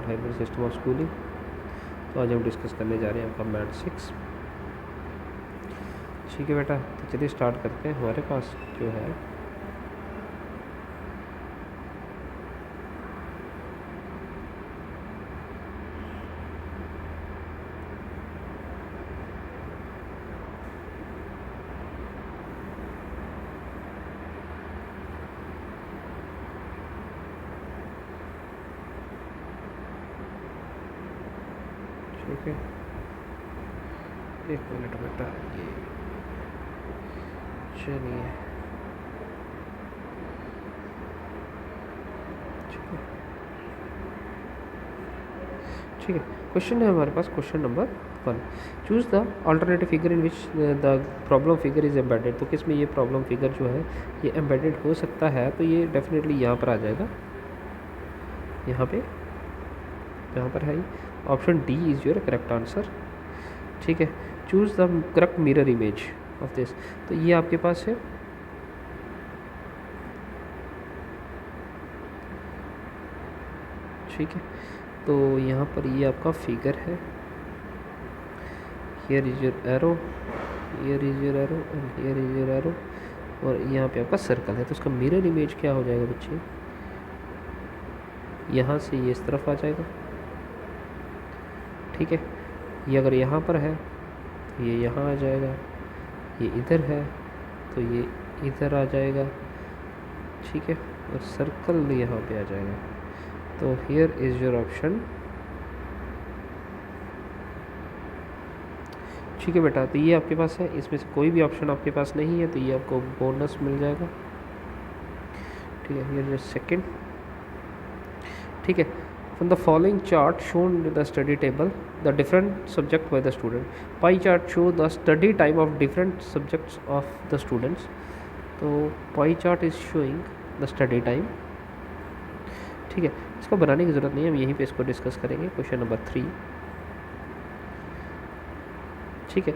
Smart hybrid system of schooling. तो आज हम डिस्कस करने जा रहे हैं आपका मैथ 6। ठीक है बेटा, तो चलिए स्टार्ट करते हैं। हमारे पास जो है ठीक है, 1 मिनट बेटा, ये चलिए ठीक है। क्वेश्चन है हमारे पास, question number 1, choose the alternative figure in which the problem figure is embedded. तो किस में ये प्रॉब्लम फिगर जो है ये एम्बेडेड हो सकता है, तो ये डेफिनेटली यहाँ पर आ जाएगा, यहाँ पर है। Option D is your correct answer. ठीक है, choose the correct mirror image of this. तो ये आपके पास है, ठीक है। तो यहाँ पर ये आपका फिगर है, here is your arrow, here is your arrow and here is your arrow, और यहाँ पे आपका सर्कल है। तो उसका मिरर इमेज क्या हो जाएगा बच्चे, यहाँ से ये इस तरफ आ जाएगा। ठीक है, ये अगर यहाँ पर है ये यहाँ आ जाएगा, ये इधर है तो ये इधर आ जाएगा। ठीक है, और सर्कल यहाँ पे आ जाएगा। तो हियर इज़ योर ऑप्शन। ठीक है बेटा, तो ये आपके पास है, इसमें से कोई भी ऑप्शन आपके पास नहीं है तो ये आपको बोनस मिल जाएगा। ठीक है, हियर योर सेकंड। ठीक है, from the following chart shown the study table the different subject by the student. Pie chart show the study time of different subjects of the students. तो pie chart is showing the study time. ठीक है, इसको बनाने की ज़रूरत नहीं है, हम यहीं पे इसको डिस्कस करेंगे। Question number 3। ठीक है,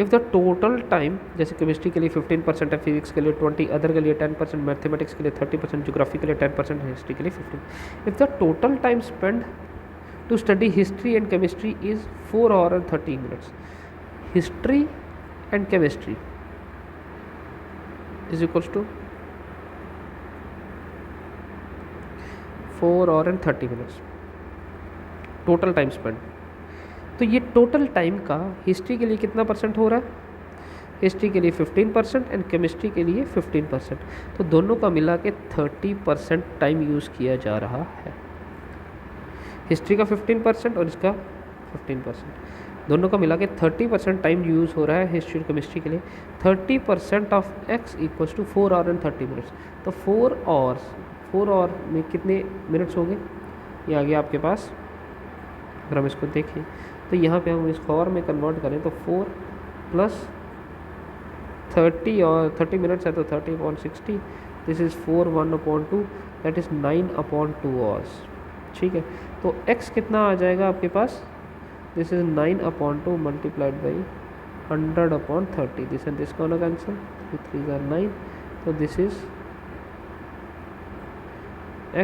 इफ़ द टोटल टाइम, जैसे केमिस्ट्री के लिए 15% है, फिजिक्स के लिए 20, अदर के लिए 10%, मैथमेटिक्स के लिए 30%, ज्योग्राफी के लिए 10%, हिस्ट्री के लिए 15। If the total time spend to study history and chemistry is 4 hours and 30 minutes। History and chemistry is equals to 4 hours and 30 minutes total time spend. तो ये टोटल टाइम का history के लिए कितना परसेंट हो रहा है, हिस्ट्री के लिए 15% एंड केमिस्ट्री के लिए 15%। तो दोनों का मिला के 30% टाइम यूज़ किया जा रहा है। हिस्ट्री का 15% और इसका 15%, दोनों का मिला के 30% टाइम यूज़ हो रहा है हिस्ट्री और केमिस्ट्री के लिए। 30% of x equals to 4 hours and 30 minutes। तो 4 hours में कितने मिनट्स हो गए, ये आ गया आपके पास। अगर हम इसको देखें तो यहाँ पे हम इसको और में कन्वर्ट करें तो 4 + 30 और 30 मिनट्स है तो 30/60। This is 4 1/2, that is 9/2 hours। ठीक है, तो x कितना आ जाएगा आपके पास, this is 9/2 multiplied by 100/30। This and this con cancel, 3 are 9। तो this is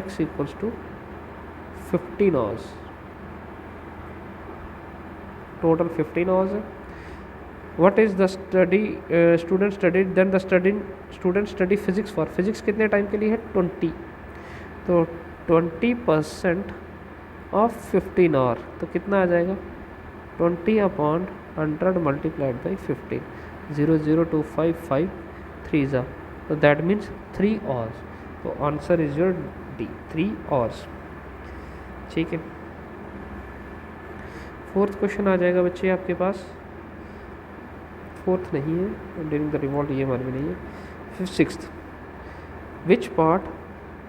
x equals to 15 hours। Total 15 hours है। What is the study student studied, then the student study physics for, physics कितने time के लिए है 20। तो 20% of 15 hour तो कितना आ जाएगा 20/100 मल्टीप्लाइड बाई 15, 0.02553 ज़ा, तो दैट मीन्स 3 hours। तो answer is your D, 3 hours। ठीक है, 4th क्वेश्चन आ जाएगा बच्चे आपके पास, 4th नहीं है, ड्यूरिंग द रिवॉल्ट ये हमारे में नहीं है। 6th, which part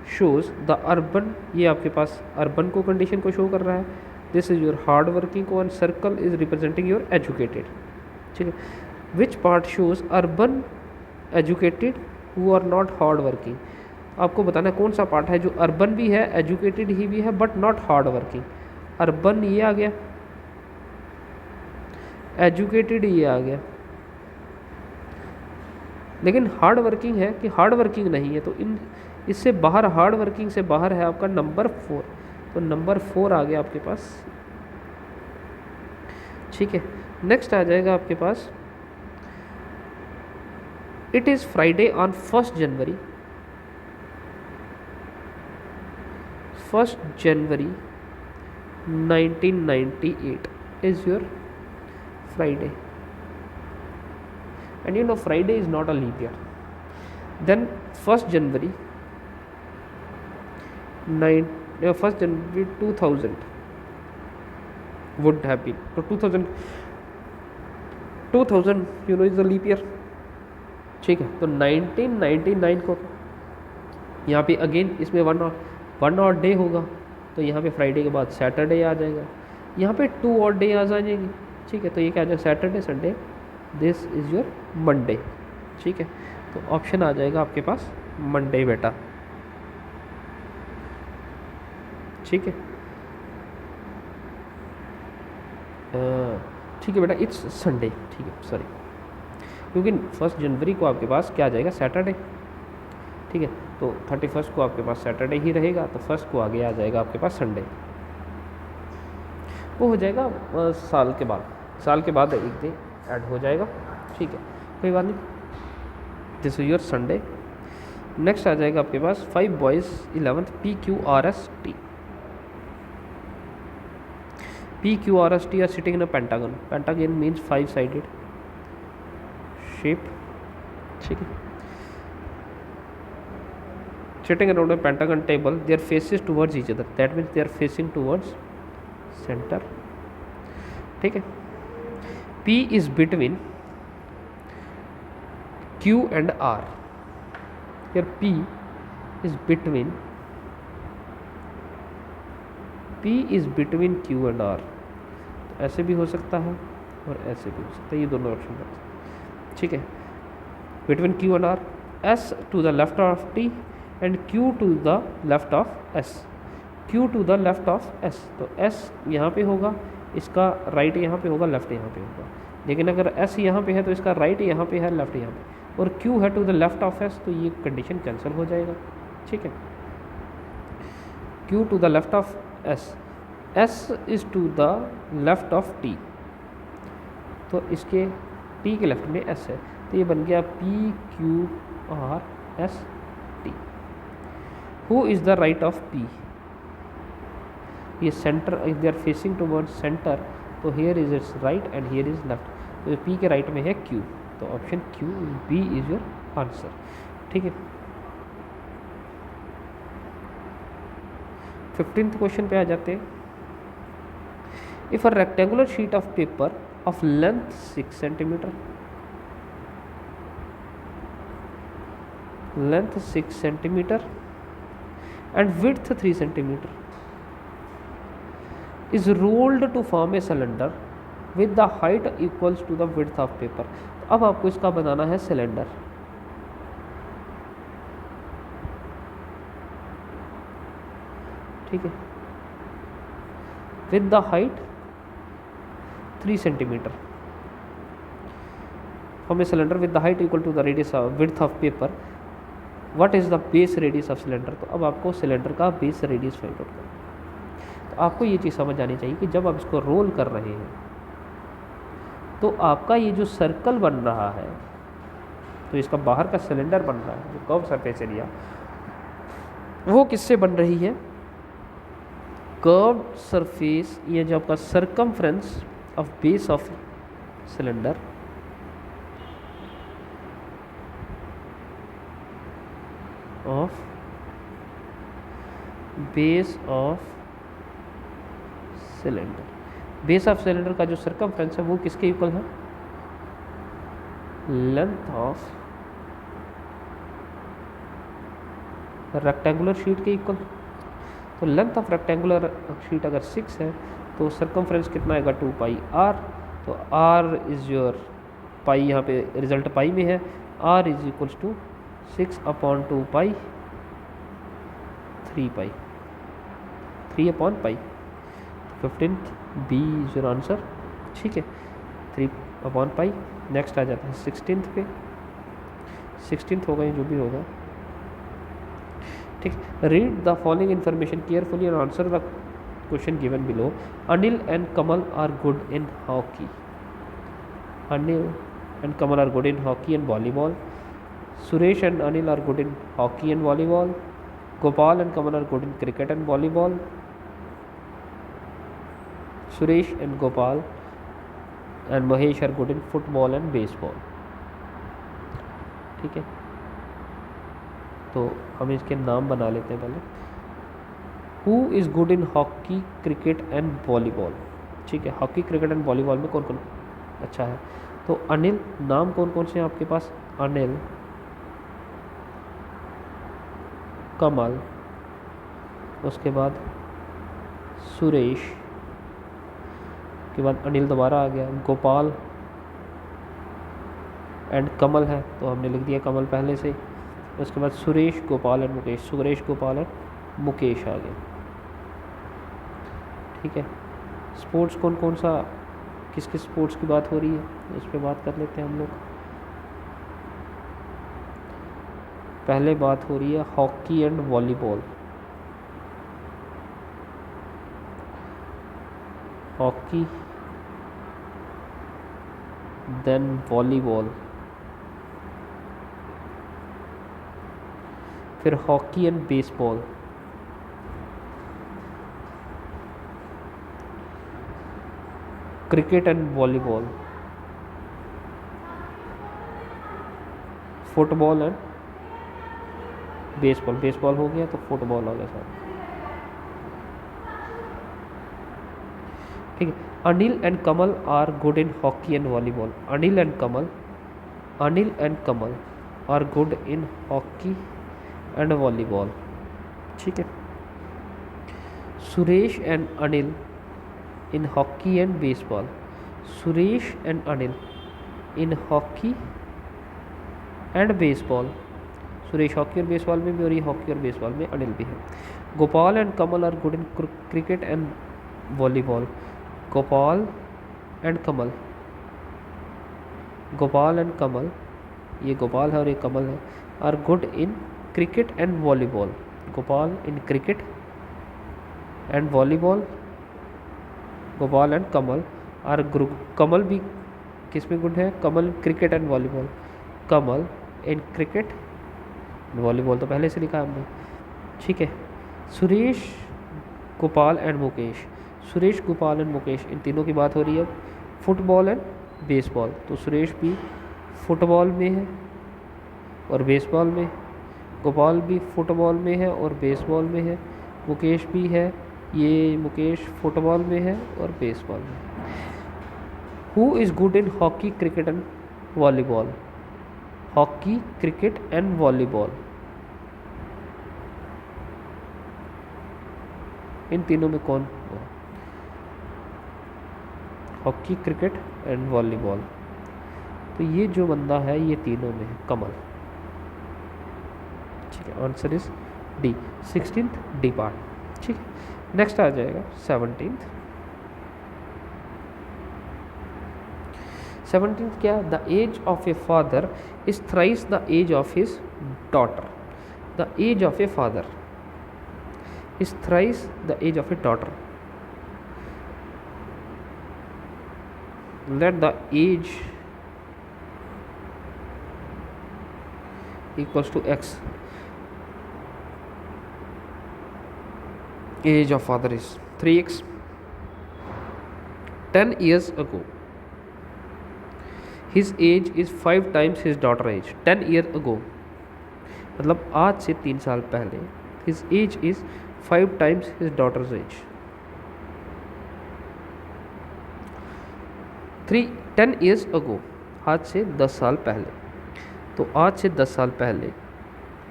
shows the urban, ये आपके पास अर्बन को कंडीशन को शो कर रहा है। This is your hard working को, and circle is representing your educated. ठीक है, which part shows urban educated who are not hard working. आपको बताना है कौन सा पार्ट है जो अर्बन भी है, एजुकेटेड ही भी है, but not hard working. Urban ये आ गया, एजुकेटेड ये आ गया, लेकिन हार्ड वर्किंग है कि हार्ड वर्किंग नहीं है। तो इन इससे बाहर, हार्ड वर्किंग से बाहर है आपका नंबर 4, तो नंबर 4 आ गया आपके पास, ठीक है। नेक्स्ट आ जाएगा आपके पास, it is Friday on 1 January, 1 January 1998 is your Friday, and you know Friday is not a leap year. Then 1 January 2000 would have been, so 2000 you know is a leap year, ठीक है। तो 1999 को यहाँ पे अगेन इसमें one और day होगा, तो यहाँ पे फ्राइडे के बाद सैटरडे आ जाएगा, यहाँ पे 2 और डे आ जाएंगे, ठीक है। तो ये क्या आ जाएगा, Saturday Sunday, this is your Monday, ठीक है। तो ऑप्शन आ जाएगा आपके पास मंडे बेटा, ठीक है। ठीक है बेटा, इट्स संडे, ठीक है, सॉरी, क्योंकि 1 जनवरी को आपके पास क्या आ जाएगा, सैटरडे, ठीक है। तो 31 को आपके पास सैटरडे ही रहेगा, तो 1 को आगे आ जाएगा आपके पास संडे, वो हो जाएगा साल के बाद एक दिन ऐड हो जाएगा, ठीक है, कोई बात नहीं। This is your Sunday. Next आ जाएगा आपके पास 5 boys 11th PQRST। PQRST are sitting in a pentagon. Pentagon means 5-sided shape, ठीक है। Sitting around a pentagon table, their faces towards each other. That means they are facing towards center, ठीक है। P is between Q and R. Here P is between Q and R। तो ऐसे भी हो सकता है और ऐसे भी हो सकता है, ये दोनों ऑप्शन है, ठीक है। Between Q and R, S to the left of T and Q to the left of S, Q to the left of S। तो S यहाँ पे होगा, इसका राइट यहाँ पे होगा, लेफ्ट यहाँ पे होगा, लेकिन अगर S यहाँ पे है तो इसका राइट यहाँ पे है, लेफ्ट यहाँ पे, और Q है to the left of S, तो ये कंडीशन कैंसिल हो जाएगा, ठीक है। Q to the left of S, S is to the left of T, तो इसके T के लेफ्ट में S है, तो ये बन गया PQRST। Who is the right of P? ये centre, they are facing towards centre, तो here is its right and here is left, तो P के राइट में है Q, तो option Q, B is your answer, ठीक है। 15th क्वेश्चन पे आ जाते हैं। If a rectangular sheet of paper of length 6 centimetre, length 6 centimetre and width 3 centimeter is rolled to form a cylinder with the height equals to the width of paper। अब आपको इसका बनाना है cylinder, ठीक है, with the height 3 centimeter form a cylinder with the height equal to the radius of width of paper, what is the base radius of cylinder. तो अब आपको cylinder का बेस रेडियस फाइंड आउट करना। तो आपको ये चीज़ समझ आनी चाहिए कि जब आप इसको रोल कर रहे हैं तो आपका ये जो सर्कल बन रहा है, तो इसका बाहर का सिलेंडर बन रहा है, जो कर्व सरफेस एरिया, वो किससे बन रही है, कर्व सरफेस, ये जो आपका circumference of base of cylinder of base of cylinder. Base of cylinder का जो सर्कमफ्रेंस है वो किसके इक्वल है, लेंथ ऑफ रेक्टेंगुलर शीट के इक्वल। तो लेंथ ऑफ रेक्टेंगुलर शीट अगर 6 है तो सर्कमफ्रेंस कितना आएगा 2 पाई r। तो r इज योर पाई, यहाँ पे रिजल्ट पाई में है, r is equals to 6/2 pi 3 pi 3/पाई। 15th B is your answer, ठीक है, 3/पाई। नेक्स्ट आ जाता है 16th पे, 16th होगा ये जो भी होगा, ठीक, read the following information carefully and answer the question given below. Anil and Kamal are good in hockey. Anil and Kamal are good in hockey and volleyball. Suresh and Anil are good in hockey and volleyball. Gopal and Kamal are good in cricket and volleyball. Suresh and Gopal and Mahesh are good in football and baseball. ठीक है, तो हम इसके नाम बना लेते हैं पहले. Who is good in hockey, cricket and volleyball. ठीक है, हॉकी, क्रिकेट एंड वॉलीबॉल में कौन कौन अच्छा है. तो अनिल, नाम कौन कौन से हैं आपके पास. अनिल, कमल, उसके बाद सुरेश, के बाद अनिल दोबारा आ गया, गोपाल एंड कमल है तो हमने लिख दिया कमल पहले से. उसके बाद सुरेश, गोपाल एंड मुकेश. सुरेश, गोपाल एंड मुकेश आ गए. ठीक है, स्पोर्ट्स कौन कौन सा, किस किस स्पोर्ट्स की बात हो रही है उस पर बात कर लेते हैं हम लोग. पहले बात हो रही है hockey and volleyball. Hockey, then volleyball, फिर hockey and baseball, cricket and volleyball, football and baseball. Baseball हो गया तो फुटबॉल हो गया साथ. ठीक है, Anil and Kamal are good in hockey and volleyball. Anil and Kamal are good in hockey and volleyball. ठीक है, Suresh and Anil in hockey and baseball. Suresh and Anil in hockey and baseball. Suresh hockey और बेसबॉल में भी और ये हॉकी और बेसबॉल में अनिल भी है. Gopal and Kamal are good in cricket and volleyball. Gopal and Kamal, Gopal and Kamal, ये गोपाल है और ये कमल है, are good in cricket and volleyball. Gopal in cricket and volleyball. Gopal and Kamal are Kamal भी किस में गुड है. Kamal cricket and volleyball. Kamal in cricket volleyball तो पहले से लिखा है हमने. ठीक है, सुरेश, गोपाल एंड मुकेश. सुरेश, गोपाल एंड मुकेश, इन तीनों की बात हो रही है. फुटबॉल एंड बेसबॉल, तो सुरेश भी फुटबॉल में है और बेसबॉल में. गोपाल भी फुटबॉल में है और बेसबॉल में है. मुकेश भी है, ये मुकेश फुटबॉल में है और बेसबॉल में. Who is good in hockey, cricket and volleyball. Hockey, cricket and volleyball, इन तीनों में कौन. हॉकी, क्रिकेट एंड वॉलीबॉल, तो ये जो बंदा है ये तीनों में है, कमल. ठीक है, answer is D, 16th D part. ठीक है, नेक्स्ट आ जाएगा 17th. 17th क्या, the age of a father is thrice the age of his daughter. The age of a father is thrice the age of a daughter. Let the age equals to x. Age of father is 3x. 10 years ago his age is 5 times his daughter age. 10 years ago मतलब आज से 3 साल पहले his age is 5 times his daughter's age. 10 years ago, आज से 10 साल पहले. तो आज से 10 साल पहले,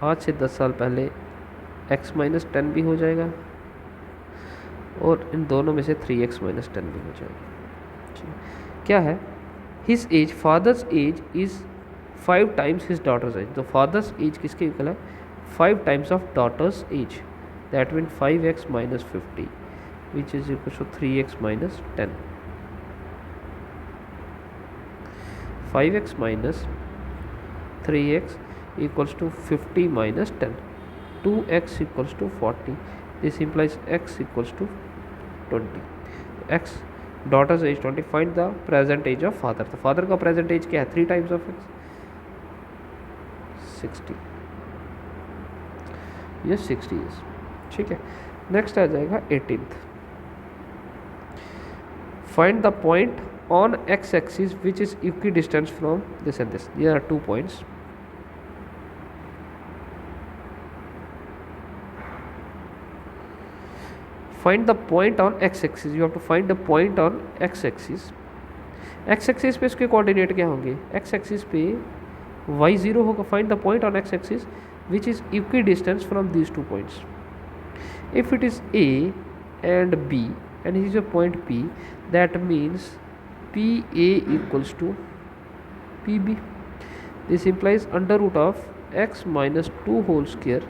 आज से 10 साल पहले x माइनस 10 भी हो जाएगा और इन दोनों में से 3x माइनस 10 भी हो जाएगा. क्या है, his age, father's age is 5 times his daughter's age. तो फादर्स एज किसके इक्वल है, 5 times of daughter's age. That mean 5x minus 50 which is equal to 3x minus 10. 5x minus 3x equals to 50 minus 10. 2x equals to 40. This implies x equals to 20. x daughter's age 20. Find the present age of father. तो father का present age क्या है? 3 times of x, 60. ये 60 years. ठीक है. Next आ जाएगा 18th. Find the point on x axis which is equidistant from this and this. There are 2 points. Find the point on x axis. You have to find the point on x axis. x axis पे इसके coordinate क्या होंगे? x axis पे y0 होगा. Find the point on x axis which is equidistant from these 2 points. If it is a and b and here is a point p, that means PA equals to PB. This implies under root of x minus 2 whole square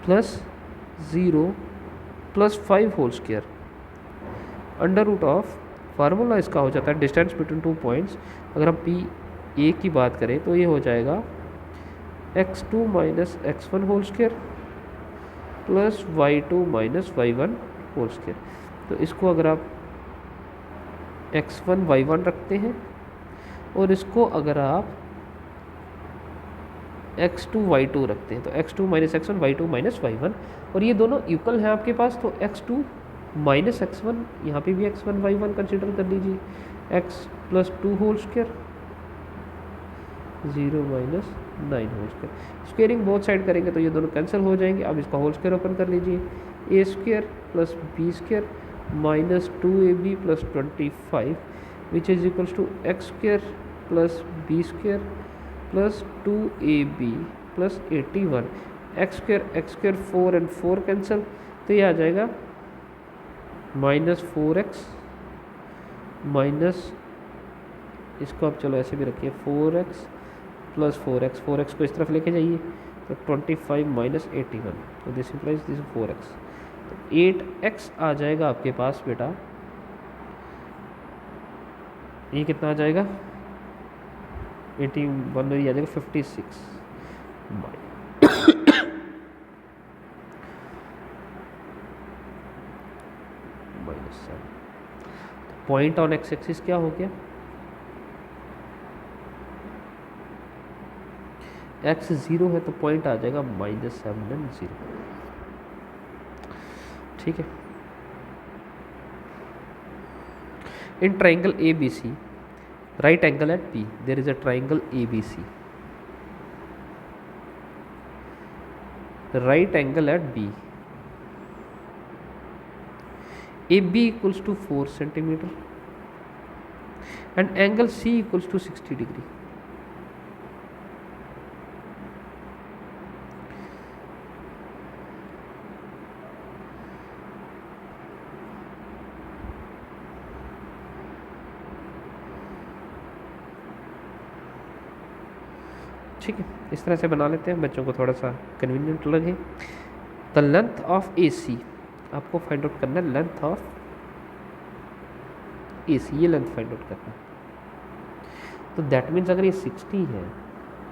plus 0 plus 5 whole square. Under root of formula इसका हो जाता है distance between 2 points. अगर हम P A की बात करें तो ये हो जाएगा x2 minus x1 whole square plus y2 minus y1 whole square. तो इसको अगर आप x1 y1 रखते हैं और इसको अगर आप x2 y2 रखते हैं तो x2 minus x1 y2 minus y1, और ये दोनों इक्वल हैं आपके पास. तो x2 माइनस x1, यहाँ पे भी x1 y1 कंसिडर कर लीजिए. x plus 2 whole square 0 minus 9 whole square. Squaring both side करेंगे तो ये दोनों कैंसिल हो जाएंगे. अब इसका होल स्क्वायर ओपन कर लीजिए. A square plus b square minus 2ab plus 25 which is equals to x square plus b square plus 2ab plus 81. X square 4 and 4 cancel, तो ये आ जाएगा माइनस 4x माइनस, इसको आप चलो ऐसे भी रखिए 4x प्लस 4x को इस तरफ लेके जाइए तो 25 माइनस 81. तो दिस इम्प्लाइज दिस 4x. तो 8x आ जाएगा आपके पास बेटा. ये कितना आ जाएगा? 81 में आ जाएगा 56 minus 7. Point on x axis क्या हो गया? x 0 है तो पॉइंट आ जाएगा माइनस 7 एंड 0. ठीक है. In triangle A B C, right angle at P, there is a triangle A B C. Right angle at B, AB equals to 4 centimeter and angle C equals to 60 degree. ठीक है, इस तरह से बना लेते हैं, बच्चों को थोड़ा सा कन्वीनियंट लगे. द लेंथ ऑफ AC आपको फाइंड आउट करना है. लेंथ ऑफ AC, ये लेंथ फाइंड आउट करना है. तो दैट मीन्स अगर ये 60 है,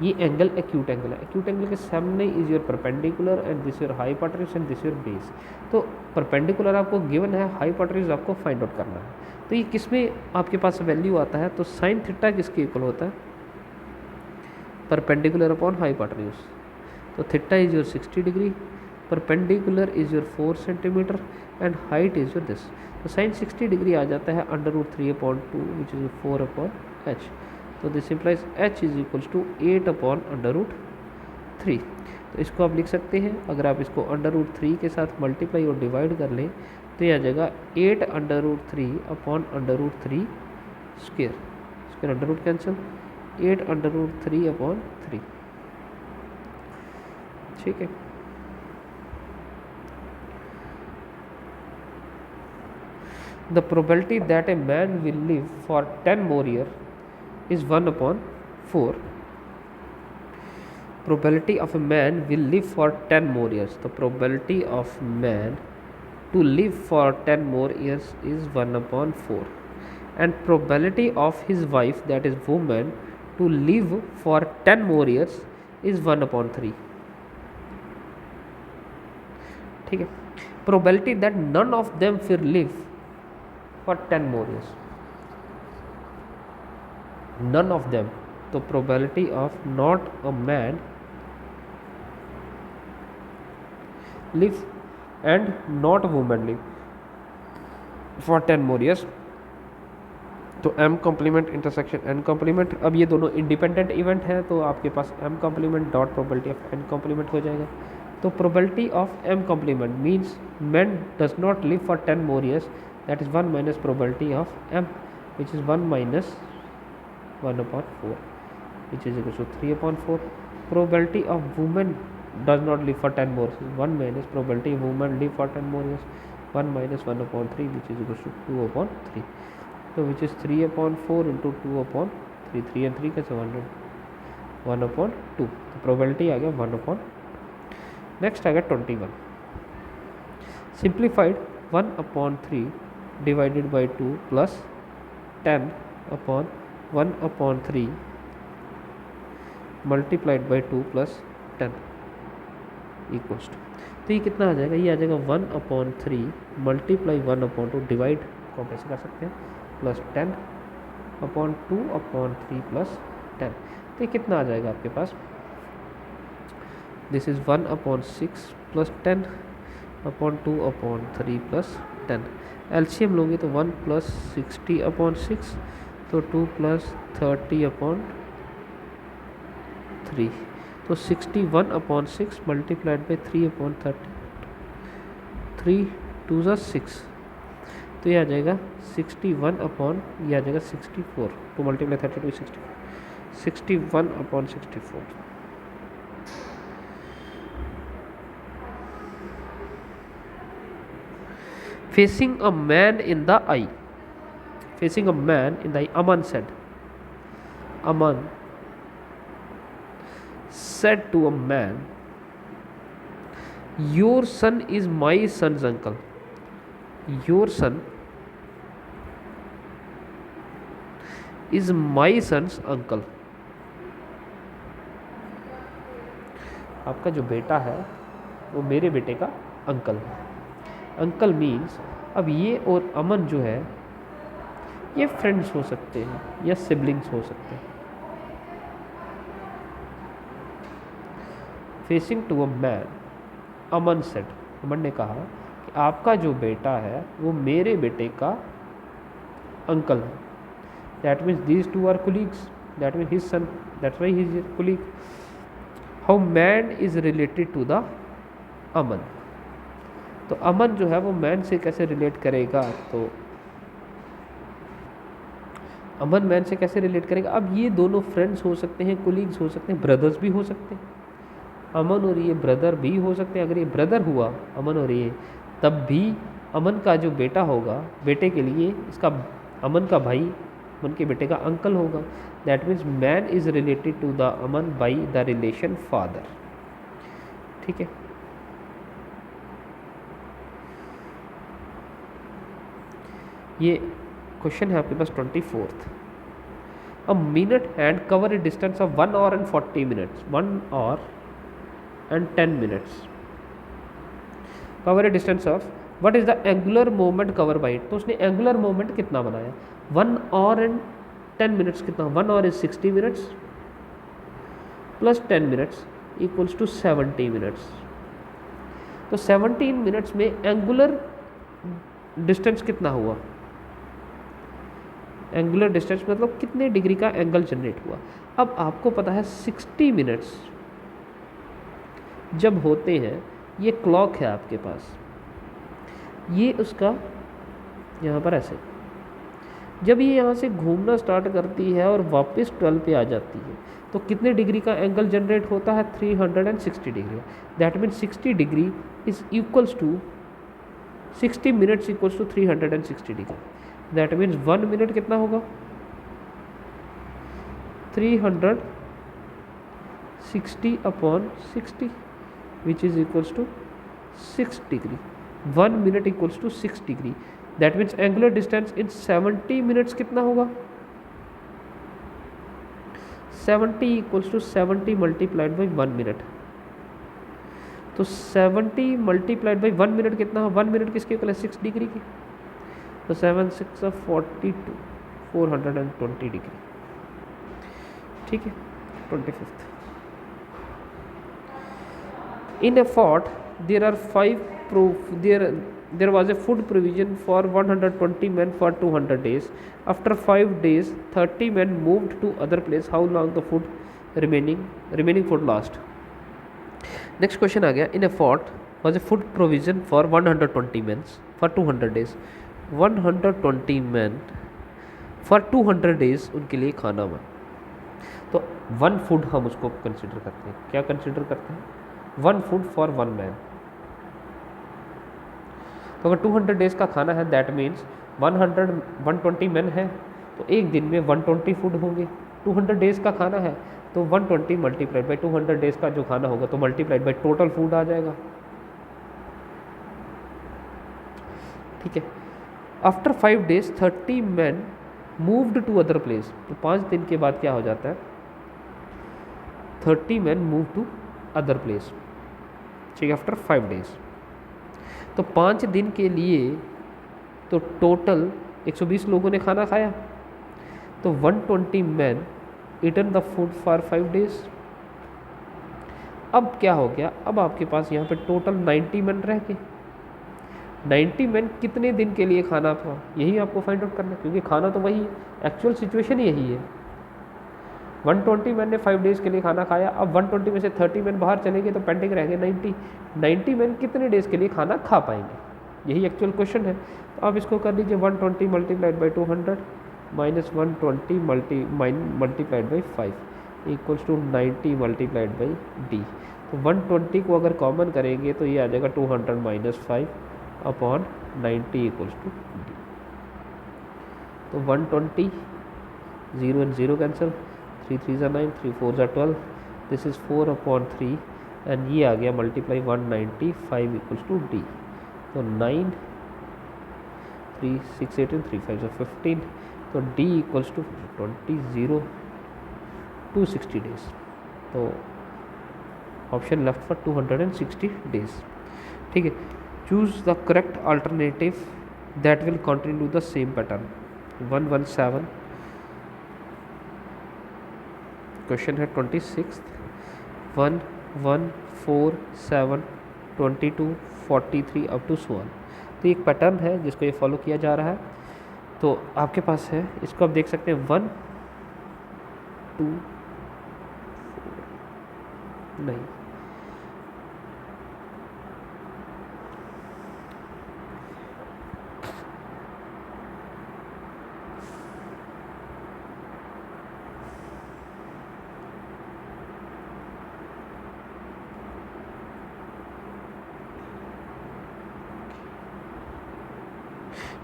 ये एंगल एक्यूट एंगल है. एक्यूट एंगल के सामने is your perpendicular and this your hypotenuse and this your base. तो परपेंडिकुलर आपको गिवन है, हाइपोटेन्यूज आपको फाइंड आउट करना है. तो ये किस में आपके पास वैल्यू आता है? तो साइन थीटा किसके इक्वल होता है? Perpendicular upon hypotenuse. तो theta is your 60 degree, perpendicular is your 4 centimetre and height is your this. तो साइन 60 डिग्री आ जाता है under root 3/2 which is 4 upon h. तो this implies h is equals to 8 upon under root 3. तो इसको आप लिख सकते हैं, अगर आप इसको अंडर रूट 3 के साथ मल्टीप्लाई और डिवाइड कर लें तो ये आ जाएगा 8 under root 3 upon under root 3 square. Square under root cancel, 8 under root 3 upon 3. ठीक है. The probability that a man will live for 10 more years is 1 upon 4. Probability of a man will live for 10 more years. The probability of man to live for 10 more years is 1 upon 4. And probability of his wife, that is woman, to live for 10 more years is 1 upon 3. ठीक है। Probability that none of them फिर live for 10 more years, none of them, तो probability of not a man live and not a woman live for 10 more years, तो m complement intersection n complement, अब ये दोनों independent event है तो आपके पास m complement dot probability of n complement हो जाएगा। तो probability of m complement means man does not live for 10 more years, that is 1 minus probability of m which is 1 minus 1/4 which is equal to 3/4। Probability of women does not live for 10 more, 1 minus probability women live for 10 more years, 1 minus 1/3 which is equal to 2/3, तो which is 3/4 into 2/3, 3 and 3 कैसे 1/2, तो probability आ गया 1/। Next आ गया 21, simplified 1/3 divided by 2 plus 10/1/3 multiplied by 2 plus 10 equals to, तो ये कितना आ जाएगा, ये आ जाएगा 1/3 मल्टीप्लाई 1/2 डिवाइड को आप ऐसे कर सकते हैं प्लस 10/2/3 प्लस 10, तो ये कितना आ जाएगा आपके पास, this is 1/6 plus 10/2/3 plus 10, LCM लोगे तो 1 प्लस 60/6, तो 2 प्लस 30/3, तो 61/6 मल्टीप्लाइड बाई 3/30, 3 2 6, तो ये आ जाएगा 61 ये आ जाएगा 64, तो multiply 32 61/64। Facing a man in the eye, facing a man in the eye, Aman said to a man, your son is my son's uncle, your son is my son's uncle, आपका जो बेटा है वो मेरे बेटे का अंकल है। Uncle means अब ये और अमन जो है ये फ्रेंड्स हो सकते हैं या सिबलिंग्स हो सकते हैं। Facing to a man, Aman said, Aman ने कहा कि आपका जो बेटा है वो मेरे बेटे का अंकल है, that means these two are colleagues, that means his son, that's why he is colleague. How man is related to the Aman, तो अमन जो है वो मैन से कैसे रिलेट करेगा, तो अमन मैन से कैसे रिलेट करेगा, अब ये दोनों फ्रेंड्स हो सकते हैं, कोलीग्स हो सकते हैं, ब्रदर्स भी हो सकते हैं, अमन और ये ब्रदर भी हो सकते हैं। अगर ये ब्रदर हुआ अमन और ये, तब भी अमन का जो बेटा होगा, बेटे के लिए इसका अमन का भाई अमन के बेटे का अंकल होगा, that means man is related to the woman by the relation father. ठीक है, ये क्वेश्चन है आपके पास 24th। A minute hand cover a distance of 1 hour and 40 minutes, 1 hour and 10 minutes, cover a distance of, what is the angular moment cover by it, तो उसने angular moment कितना बनाया, 1 hour and 10 minutes कितना, 1 hour is 60 minutes plus 10 minutes equals to 70 minutes, तो 17 minutes में angular distance कितना हुआ, angular distance मतलब कितने डिग्री का एंगल जनरेट हुआ। अब आपको पता है 60 मिनट्स जब होते हैं, ये क्लॉक है आपके पास, ये उसका यहाँ पर ऐसे, जब ये यहाँ से घूमना स्टार्ट करती है और वापस 12 पे आ जाती है, तो कितने डिग्री का एंगल जनरेट होता है, 360 degree, that means 60 degree is equals to 60 minutes equals to 360 degree, that means 1 minute कितना होगा, 360/60 which is equals to 6 degree, 1 minute equals to 6 degree, that means angular distance in 70 minutes कितना होगा, 70 equals to 70 multiplied by 1 minute, तो 70 multiplied by 1 minute कितना है, 1 minute किसके equal है, 6 degree की। तो 7 6 42, 420 डिग्री। ठीक है। 25th, in a fort there are 5 proof there was a food provision for 120 men for 200 days. After 5 days 30 men moved to other place. How long the food remaining food last? Next question आ गया, in a fort was a food provision for 120 men for 200 days. 120 men for 200 days उनके लिए खाना हुआ। तो 1 food हम उसको consider करते हैं, क्या कंसिडर करते हैं, 1 फूड फॉर 1 मैन। तो अगर 200 डेज का खाना है दैट मीन्स 120 मैन है तो एक दिन में 120 फूड होंगे। 200 डेज का खाना है तो 120 मल्टीप्लाइड बाई 200 डेज का जो खाना होगा तो मल्टीप्लाइड बाई टोटल फूड आ जाएगा। ठीक है। After 5 days 30 man moved to other place. तो 5 दिन के बाद क्या हो जाता है, 30 man move to other place. ठीक है। आफ्टर 5 डेज तो 5 दिन के लिए तो टोटल 120 लोगों ने खाना खाया। तो 120 man eaten the food for 5 days. अब क्या हो गया, अब आपके पास यहाँ पे टोटल 90 मैन रह गए। 90 मैन कितने दिन के लिए खाना था, यही आपको फाइंड आउट करना है, क्योंकि खाना तो वही है, एक्चुअल सिचुएशन यही है। 120 मैन ने 5 डेज़ के लिए खाना खाया। अब 120 में से 30 मैन बाहर चले गए तो पेंडिंग रह गए 90 मैन कितने डेज़ के लिए खाना खा पाएंगे, यही एक्चुअल क्वेश्चन है। तो आप इसको कर लीजिए 120 multiplied by 200 minus 120 multiplied by 5 equals to 90 multiplied by D. तो 120 को अगर कॉमन करेंगे तो ये आ जाएगा 200 minus 5 upon 90 equals to D. तो 120, 0 and 0 कैंसिल, 3 3 ज़ा 9, 3 4 ज़ा 12, दिस इज़ 4 अपॉन 3 एंड ये आ गया मल्टीप्लाई 195 इक्वल्स टू डी। तो 9 3 6 18 3 5 ज़ा 15, तो डी इक्वल्स टू 20 0 260 डेज। तो ऑप्शन लेफ्ट फॉर 260 डेज। ठीक है। Choose the correct alternative that will continue the same pattern. 117 question है 26, 1 1 4 7 22 43 अप टू 1। तो एक पैटर्न है जिसको ये फॉलो किया जा रहा है। तो आपके पास है, इसको आप देख सकते हैं 1 2 4 नहीं,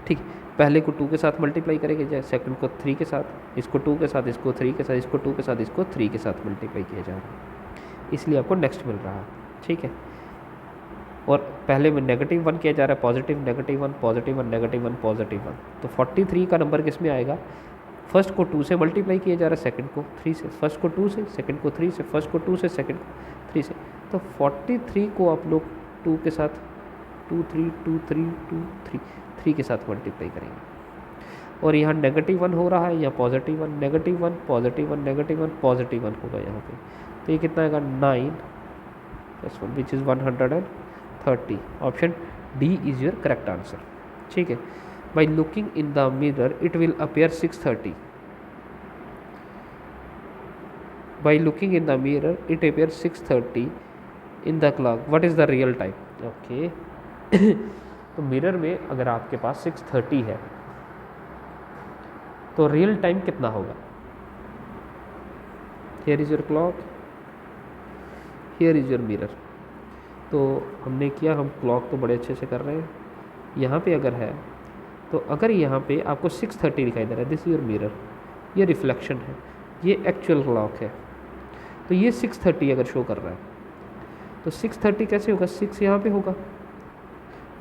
ठीक। पहले को 2 के साथ मल्टीप्लाई करेंगे, जैसे सेकंड को 3 के साथ, इसको 2 के साथ, इसको 3 के साथ, इसको 2 के साथ, इसको 3 के साथ मल्टीप्लाई किया जा रहा है, इसलिए आपको नेक्स्ट मिल रहा है। ठीक है। और पहले में -1 किया जा रहा है, पॉजिटिव -1 पॉजिटिव 1 -1 पॉजिटिव 1। तो 43 का नंबर किस में आएगा, फर्स्ट को 2 से मल्टीप्लाई किया जा रहा है, सेकंड को 3 से, फर्स्ट को 2 से, सेकंड को 3 से, फर्स्ट को 2 से, सेकंड को 3 से। तो 43 को आप लोग 2 के साथ 2 3 2 3 2 3 के साथ मल्टीप्लाई करेंगे। और यहाँ -1 हो रहा है, यहाँ +1 -1 +1 -1 +1 होगा यहाँ पे। तो ये कितना आएगा 9 + 1 which is 130। Option D is your correct answer. ठीक है। By looking in the mirror it will appear 6:30। By looking in the mirror it appear 6:30 in the clock, what is the real time. Okay. तो mirror में अगर आपके पास 6:30 है तो real time कितना होगा, here is your clock, here is your mirror. तो हमने किया, हम क्लॉक तो बड़े अच्छे से कर रहे हैं। यहाँ पे अगर है तो अगर यहाँ पे आपको 6:30 दिखाई दे रहा है, दिस इज योर मिरर, ये रिफ्लेक्शन है, ये एक्चुअल क्लॉक है। तो ये 6:30 अगर शो कर रहा है तो 6:30 कैसे होगा, 6 यहाँ पे होगा,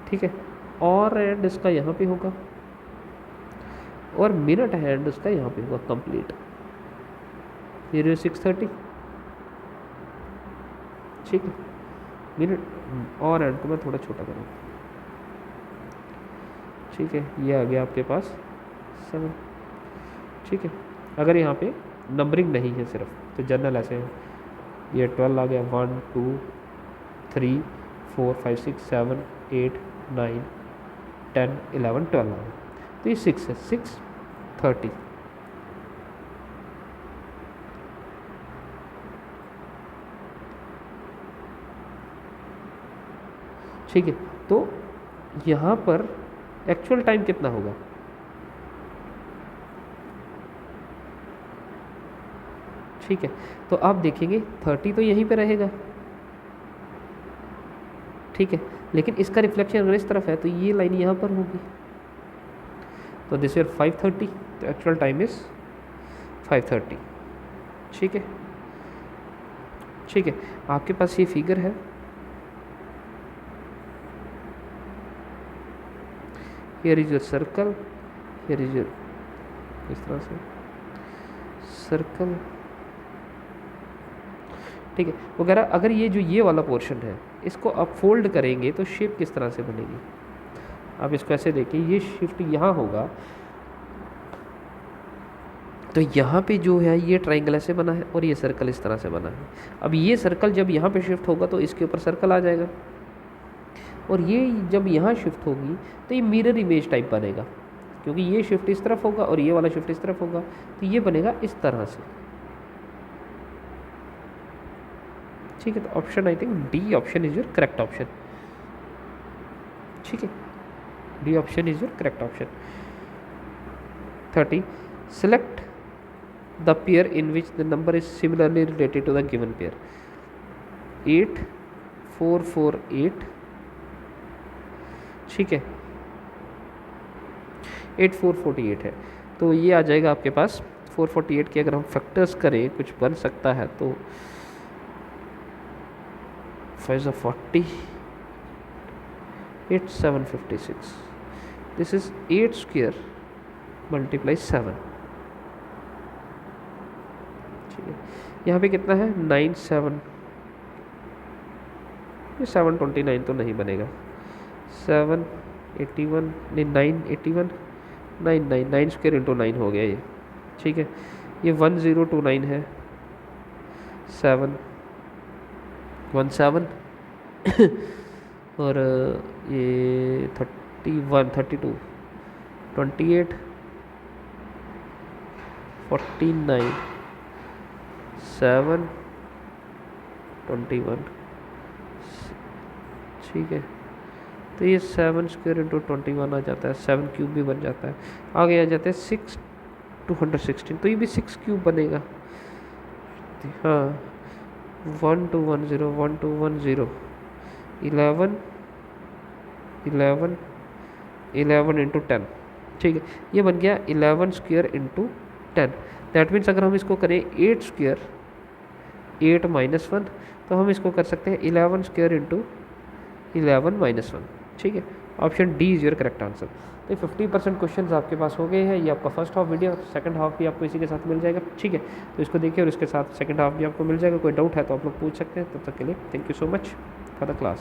ठीक है, और एंड इसका यहाँ पे होगा, और मिनट हैंड उसका यहाँ पे होगा कंप्लीट। ये 6:30, ठीक है, मिनट और एंड को मैं थोड़ा छोटा करूँ, ठीक है। ये आ गया आपके पास 7, ठीक है। अगर यहाँ पे नंबरिंग नहीं है सिर्फ, तो जनरल ऐसे है, ये 12 आ गया, 1 2 3 4 5 6 7 8 9 10 11 12 आ गया, तो ये 6 है, 6 30, ठीक है। तो यहाँ पर एक्चुअल टाइम कितना होगा, ठीक है। तो आप देखेंगे 30 तो यहीं पे रहेगा, ठीक है, लेकिन इसका रिफ्लेक्शन अगर इस तरफ है तो ये लाइन यहाँ पर होगी, तो दिस ईयर 5:30, तो एक्चुअल टाइम इज 5:30, ठीक है, ठीक है। आपके पास ये फिगर है, here is your circle, here is your, इस तरह से सर्कल, ठीक है वगैरह। अगर ये जो ये वाला पोर्शन है इसको आप फोल्ड करेंगे तो शेप किस तरह से बनेगी, आप इसको ऐसे देखिए, ये शिफ्ट यहाँ होगा, तो यहाँ पे जो है ये ट्राइंगल ऐसे बना है और ये सर्कल इस तरह से बना है। अब ये सर्कल जब यहाँ पे शिफ्ट होगा तो इसके ऊपर सर्कल आ जाएगा, और ये जब यहाँ शिफ्ट होगी तो ये मिरर इमेज टाइप बनेगा, क्योंकि ये शिफ्ट इस तरफ होगा और ये वाला शिफ्ट इस तरफ होगा, तो ये बनेगा इस तरह से, ठीक है। तो option I think D option is your correct option, ठीक है, D option is your correct option. 30, select the pair in which the number is similarly related to the given pair, 8 4 4 8, ठीक है, 8 4 48 है, तो ये आ जाएगा आपके पास 448 के अगर हम फैक्टर्स करें कुछ बन सकता है तो 5 40, 8 756, दिस इज 8 स्क्वायर मल्टीप्लाई 7, ठीक है। यहाँ पे कितना है 9 7, ये 729 तो नहीं बनेगा, 7 81 नहीं 9 81 9 9 9 स्क्वायर इंटू 9 हो गया ये, ठीक है। ये 1029 है, 7 1 7 और ये 31 32 28 49 7 21, ठीक है। तो ये 7 स्क्वायर इंटू 21 आ जाता है, 7 क्यूब भी बन जाता है, आगे आ जाते हैं 6 216, तो ये भी 6 क्यूब बनेगा, हाँ 1 2 1 0 1 2 1 0 11 11 11 इंटू 10, ठीक है। ये बन गया 11 स्क्वायर इंटू 10, दैट मीन्स अगर हम इसको करें 8 स्क्वायर 8 -1, तो हम इसको कर सकते हैं 11 स्क्वायर इंटू 11 -1, ठीक है। Option D is your correct answer. तो 50% क्वेश्चन आपके पास हो गए हैं, ये आपका first half video, second half भी आपको इसी के साथ मिल जाएगा, ठीक है। तो इसको देखिए और इसके साथ सेकंड हाफ भी आपको मिल जाएगा, कोई डाउट है तो आप लोग पूछ सकते हैं। तब तक के लिए thank you so much for the class.